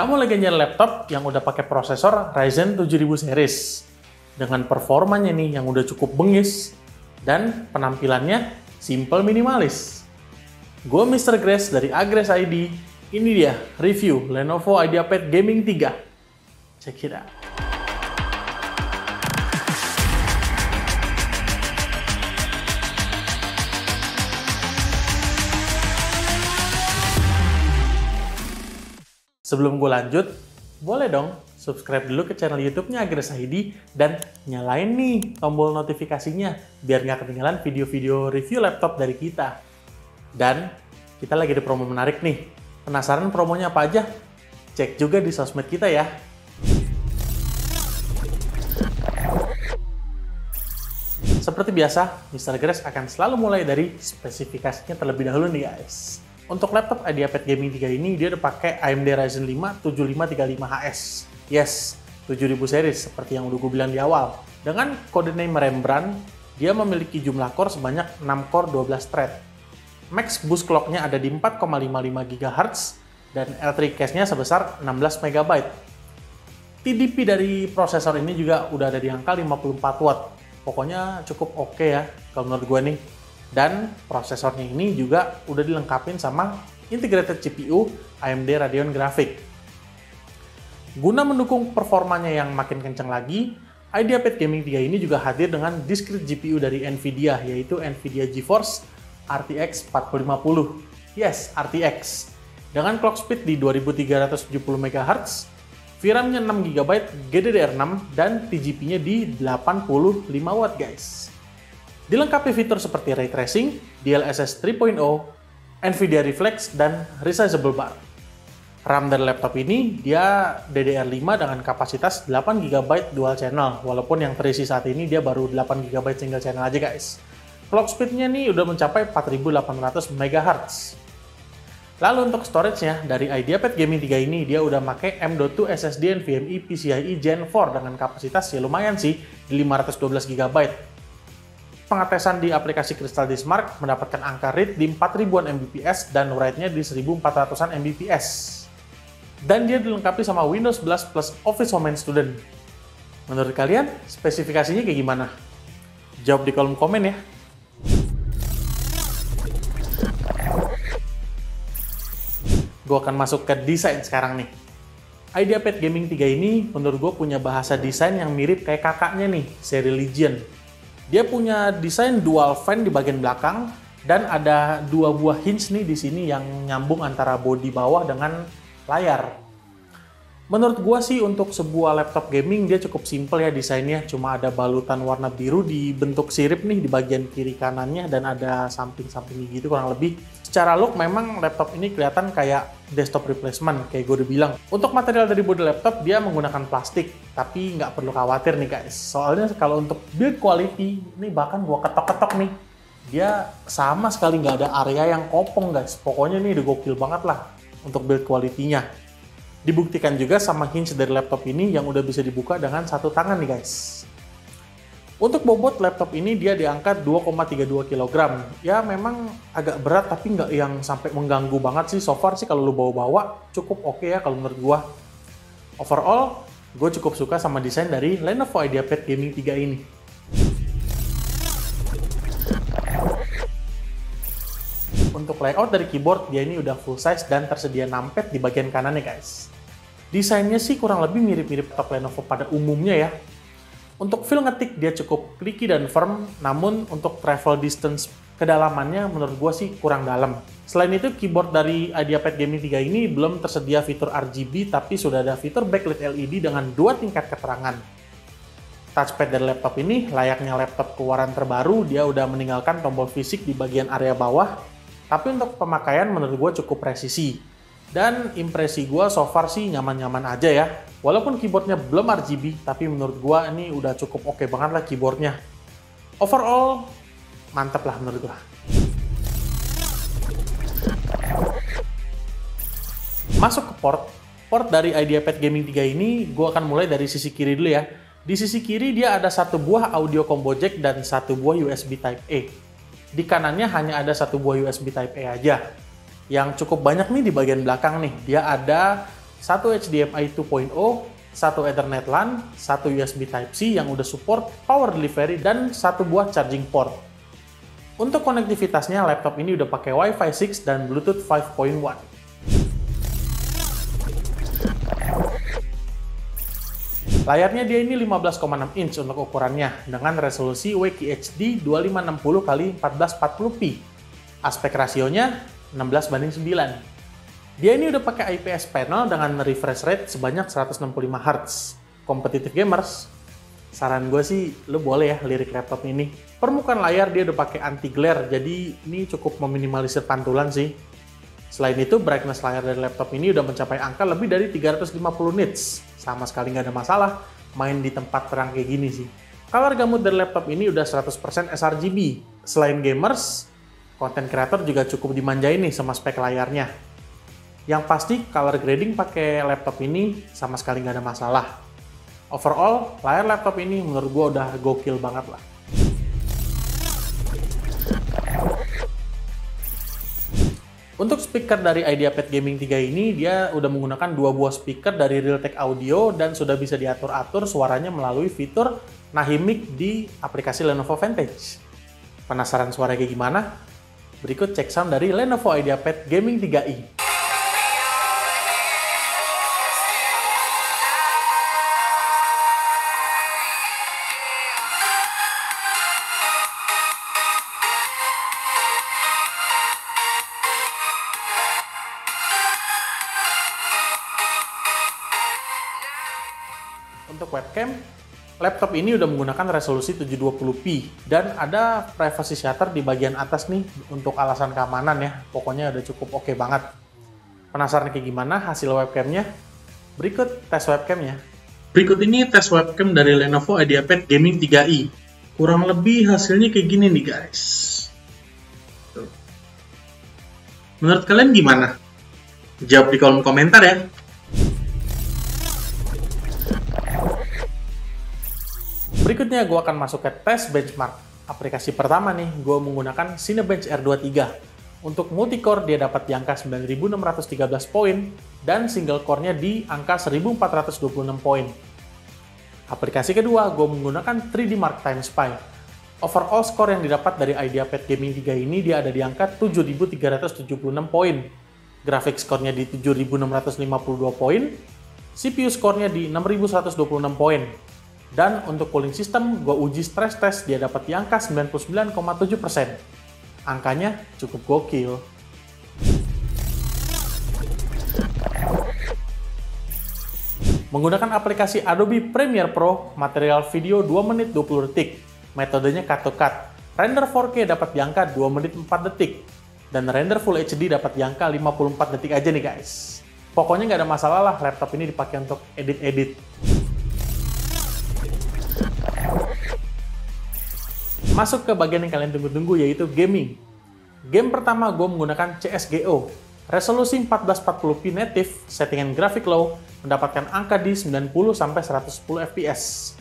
Kamu lagi nyari laptop yang udah pakai prosesor Ryzen 7000 series dengan performanya nih yang udah cukup bengis dan penampilannya simple minimalis. Gue Mr. Grace dari Agres ID. Ini dia review Lenovo IdeaPad Gaming 3. Check it out. Sebelum gue lanjut, boleh dong subscribe dulu ke channel YouTube-nya Agres ID dan nyalain nih tombol notifikasinya biar nggak ketinggalan video-video review laptop dari kita. Dan kita lagi di promo menarik nih. Penasaran promonya apa aja? Cek juga di sosmed kita ya. Seperti biasa, Mr. Grace akan selalu mulai dari spesifikasinya terlebih dahulu nih guys. Untuk laptop IdeaPad Gaming 3 ini, dia udah pakai AMD Ryzen 5 7535HS. Yes, 7000 series, seperti yang udah gue bilang di awal. Dengan codename Rembrandt, dia memiliki jumlah core sebanyak 6 core 12 thread. Max boost clock-nya ada di 4,55 GHz, dan L3 cache-nya sebesar 16 MB. TDP dari prosesor ini juga udah ada di angka 54 watt. Pokoknya cukup oke ya, kalau menurut gue nih. Dan prosesornya ini juga udah dilengkapin sama integrated CPU AMD Radeon Graphics. Guna mendukung performanya yang makin kencang lagi, IdeaPad Gaming 3 ini juga hadir dengan discrete GPU dari Nvidia, yaitu Nvidia GeForce RTX 4050. Yes, RTX. Dengan clock speed di 2370 MHz, VRAM-nya 6GB GDDR6, dan TGP-nya di 85 Watt guys. Dilengkapi fitur seperti Ray Tracing, DLSS 3.0, NVIDIA Reflex, dan Resizable Bar. RAM dari laptop ini dia DDR5 dengan kapasitas 8GB dual channel, walaupun yang terisi saat ini dia baru 8GB single channel aja guys. Clock speed-nya nih udah mencapai 4800 MHz. Lalu untuk storage-nya, dari IdeaPad Gaming 3 ini dia udah pakai M.2 SSD NVMe PCIe Gen 4 dengan kapasitas ya lumayan sih, di 512GB. Pengetesan di aplikasi Crystal Diskmark mendapatkan angka read di 4000-an Mbps dan write-nya di 1400-an Mbps. Dan dia dilengkapi sama Windows 11 plus Office Home and Student. Menurut kalian, spesifikasinya kayak gimana? Jawab di kolom komen ya. Gue akan masuk ke desain sekarang nih. IdeaPad Gaming 3 ini menurut gue punya bahasa desain yang mirip kayak kakaknya nih, seri Legion. Dia punya desain dual fan di bagian belakang dan ada dua buah hinge nih di sini yang nyambung antara bodi bawah dengan layar. Menurut gua sih untuk sebuah laptop gaming dia cukup simple ya desainnya, cuma ada balutan warna biru di bentuk sirip nih di bagian kiri kanannya dan ada samping-sampingnya gitu kurang lebih. Secara look memang laptop ini kelihatan kayak desktop replacement kayak gue udah bilang. Untuk material dari bodi laptop dia menggunakan plastik, tapi nggak perlu khawatir nih guys. Soalnya kalau untuk build quality, ini bahkan gue ketok-ketok nih, dia sama sekali nggak ada area yang kopong guys. Pokoknya ini udah gokil banget lah untuk build quality-nya. Dibuktikan juga sama hinge dari laptop ini yang udah bisa dibuka dengan satu tangan nih guys. Untuk bobot laptop ini dia diangkat 2,32 kg. Ya memang agak berat tapi nggak yang sampai mengganggu banget sih. So far sih kalau lu bawa-bawa cukup oke ya kalau menurut gua. Overall, gue cukup suka sama desain dari Lenovo IdeaPad Gaming 3 ini. Untuk layout dari keyboard, dia ini udah full size dan tersedia numpad di bagian kanannya guys. Desainnya sih kurang lebih mirip-mirip laptop Lenovo pada umumnya ya. Untuk feel ngetik dia cukup clicky dan firm, namun untuk travel distance kedalamannya menurut gue sih kurang dalam. Selain itu, keyboard dari IdeaPad Gaming 3 ini belum tersedia fitur RGB, tapi sudah ada fitur backlit LED dengan 2 tingkat keterangan. Touchpad dari laptop ini, layaknya laptop keluaran terbaru, dia udah meninggalkan tombol fisik di bagian area bawah, tapi untuk pemakaian menurut gue cukup presisi. Dan impresi gue so far sih nyaman-nyaman aja ya. Walaupun keyboardnya belum RGB, tapi menurut gue ini udah cukup oke banget lah keyboardnya. Overall, mantep lah menurut gue. Masuk ke port dari IdeaPad Gaming 3 ini, gue akan mulai dari sisi kiri dulu ya. Di sisi kiri dia ada satu buah audio combo jack dan satu buah USB Type-A. Di kanannya hanya ada satu buah USB Type-A aja. Yang cukup banyak nih di bagian belakang nih, dia ada satu HDMI 2.0, satu Ethernet LAN, satu USB Type-C yang udah support power delivery, dan satu buah charging port. Untuk konektivitasnya, laptop ini udah pakai Wi-Fi 6 dan Bluetooth 5.1. Layarnya dia ini 15,6 inch untuk ukurannya dengan resolusi WQHD 2560x1440p. Aspek rasionya 16:9. Dia ini udah pakai IPS panel dengan refresh rate sebanyak 165 Hz. Kompetitif gamers, saran gue sih lo boleh ya lirik laptop ini. Permukaan layar dia udah pakai anti glare, jadi ini cukup meminimalisir pantulan sih. Selain itu, brightness layar dari laptop ini udah mencapai angka lebih dari 350 nits. Sama sekali nggak ada masalah main di tempat terang kayak gini sih. Color gamut dari laptop ini udah 100% sRGB. Selain gamers, content creator juga cukup dimanjain nih sama spek layarnya. Yang pasti, color grading pakai laptop ini sama sekali nggak ada masalah. Overall, layar laptop ini menurut gue udah gokil banget lah. Untuk speaker dari IdeaPad Gaming 3 ini, dia udah menggunakan dua buah speaker dari Realtek Audio dan sudah bisa diatur-atur suaranya melalui fitur Nahi Mic di aplikasi Lenovo Vantage. Penasaran suara kayak gimana? Berikut cek sound dari Lenovo IdeaPad Gaming 3i. Untuk webcam, laptop ini udah menggunakan resolusi 720p dan ada privacy shutter di bagian atas nih untuk alasan keamanan ya. Pokoknya udah cukup oke banget. Penasaran kayak gimana hasil webcamnya? Berikut tes webcamnya. Berikut ini tes webcam dari Lenovo IdeaPad Gaming 3i. Kurang lebih hasilnya kayak gini nih guys. Tuh. Menurut kalian gimana? Jawab di kolom komentar ya. Berikutnya gue akan masuk ke tes benchmark. Aplikasi pertama nih, gue menggunakan Cinebench R23. Untuk multicore dia dapat di angka 9.613 poin dan single core-nya di angka 1.426 poin. Aplikasi kedua, gue menggunakan 3D Mark Time Spy. Overall score yang didapat dari IdeaPad Gaming 3 ini dia ada di angka 7.376 poin. Grafik score-nya di 7.652 poin. CPU score-nya di 6.126 poin. Dan untuk cooling system, gue uji stress test, dia dapat di angka 99,7%. Angkanya cukup gokil. Menggunakan aplikasi Adobe Premiere Pro, material video 2 menit 20 detik. Metodenya cut to cut. Render 4K dapat di angka 2 menit 4 detik. Dan render Full HD dapat di angka 54 detik aja nih guys. Pokoknya nggak ada masalah lah laptop ini dipakai untuk edit-edit. Masuk ke bagian yang kalian tunggu-tunggu, yaitu gaming. Game pertama gue menggunakan CSGO. Resolusi 1440p native, settingan grafik low, mendapatkan angka di 90-110 fps.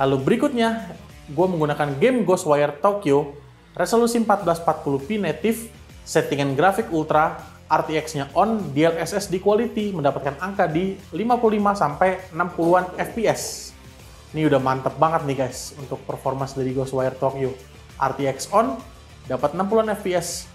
Lalu berikutnya, gue menggunakan game Ghostwire Tokyo. Resolusi 1440p native, settingan grafik ultra, RTX-nya on, DLSS di quality, mendapatkan angka di 55-60-an fps. Ini udah mantep banget nih guys untuk performance dari Ghostwire Tokyo. RTX on, dapat 60-an fps.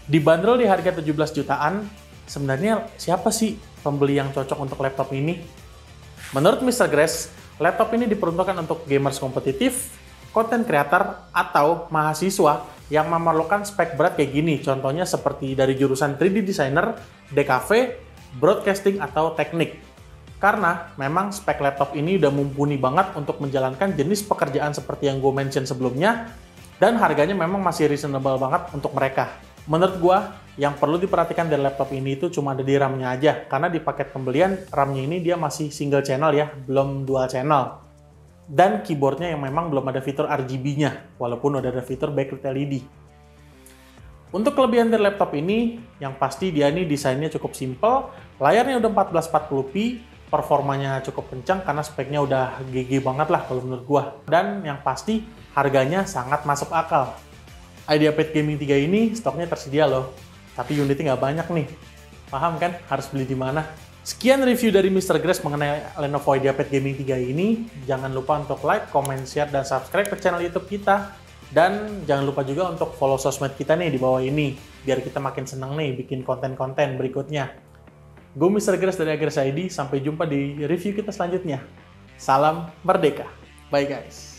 Dibanderol di harga 17 jutaan, sebenarnya siapa sih pembeli yang cocok untuk laptop ini? Menurut Mr. Grace, laptop ini diperuntukkan untuk gamers kompetitif, content creator, atau mahasiswa yang memerlukan spek berat kayak gini. Contohnya seperti dari jurusan 3D designer, DKV, broadcasting, atau teknik. Karena memang spek laptop ini udah mumpuni banget untuk menjalankan jenis pekerjaan seperti yang gue mention sebelumnya, dan harganya memang masih reasonable banget untuk mereka. Menurut gua, yang perlu diperhatikan dari laptop ini itu cuma ada di RAM-nya aja. Karena di paket pembelian, RAM-nya ini dia masih single channel ya, belum dual channel. dan keyboardnya yang memang belum ada fitur RGB-nya, walaupun udah ada fitur backlit LED. Untuk kelebihan dari laptop ini, yang pasti dia nih desainnya cukup simple, layarnya udah 1440p, performanya cukup kencang karena speknya udah GG banget lah kalau menurut gua. Dan yang pasti harganya sangat masuk akal. IdeaPad Gaming 3 ini stoknya tersedia loh, tapi unitnya nggak banyak nih. Paham kan harus beli di mana? Sekian review dari Mr. Grace mengenai Lenovo IdeaPad Gaming 3 ini. Jangan lupa untuk like, comment, share, dan subscribe ke channel YouTube kita. Dan jangan lupa juga untuk follow sosmed kita nih di bawah ini, biar kita makin seneng nih bikin konten-konten berikutnya. Gue Mr. Grace dari Agres ID, sampai jumpa di review kita selanjutnya. Salam Merdeka. Bye guys.